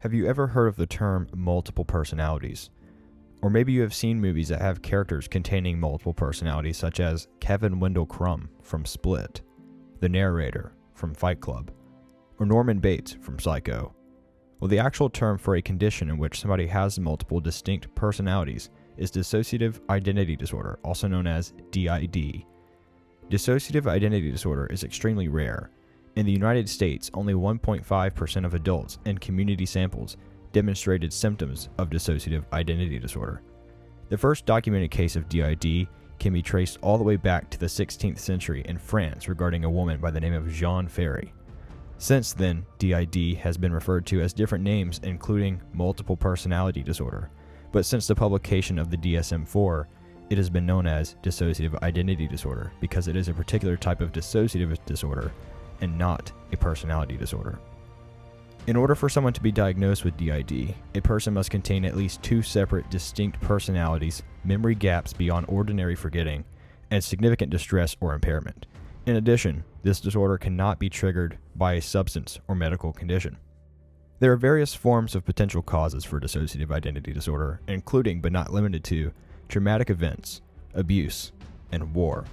Have you ever heard of the term multiple personalities? Or maybe you have seen movies that have characters containing multiple personalities, such as Kevin Wendell Crumb from Split, the narrator from Fight Club, or Norman Bates from Psycho. Well, the actual term for a condition in which somebody has multiple distinct personalities is dissociative identity disorder, also known as DID. Dissociative identity disorder is extremely rare. In the United States, only 1.5% of adults in community samples demonstrated symptoms of dissociative identity disorder. The first documented case of DID can be traced all the way back to the 16th century in France regarding a woman by the name of Jeanne Ferry. Since then, DID has been referred to as different names, including multiple personality disorder, but since the publication of the DSM-4, it has been known as dissociative identity disorder because it is a particular type of dissociative disorder and not a personality disorder. In order for someone to be diagnosed with DID, a person must contain at least two separate, distinct personalities, memory gaps beyond ordinary forgetting, and significant distress or impairment. In addition, this disorder cannot be triggered by a substance or medical condition. There are various forms of potential causes for dissociative identity disorder, including but not limited to traumatic events, abuse, and war.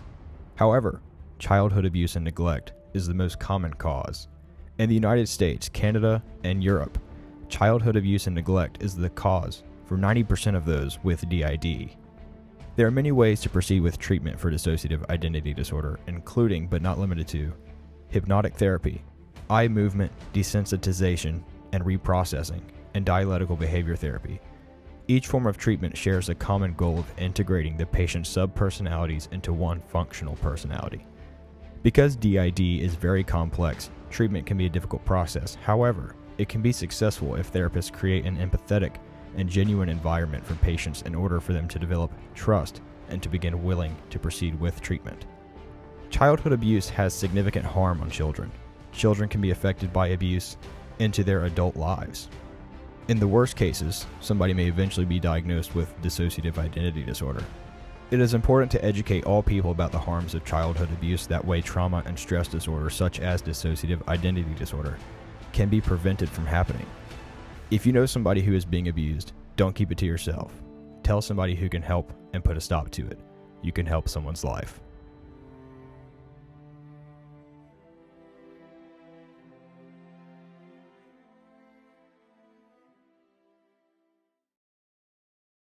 However, childhood abuse and neglect is the most common cause. In the United States, Canada, and Europe, childhood abuse and neglect is the cause for 90% of those with DID. There are many ways to proceed with treatment for dissociative identity disorder, including but not limited to hypnotic therapy, eye movement desensitization and reprocessing, and dialectical behavior therapy. Each form of treatment shares a common goal of integrating the patient's subpersonalities into one functional personality. Because DID is very complex, treatment can be a difficult process. However, it can be successful if therapists create an empathetic and genuine environment for patients in order for them to develop trust and to begin willing to proceed with treatment. Childhood abuse has significant harm on children. Children can be affected by abuse into their adult lives. In the worst cases, somebody may eventually be diagnosed with dissociative identity disorder. It is important to educate all people about the harms of childhood abuse. That way, trauma and stress disorders such as dissociative identity disorder can be prevented from happening. If you know somebody who is being abused, don't keep it to yourself. Tell somebody who can help and put a stop to it. You can help someone's life.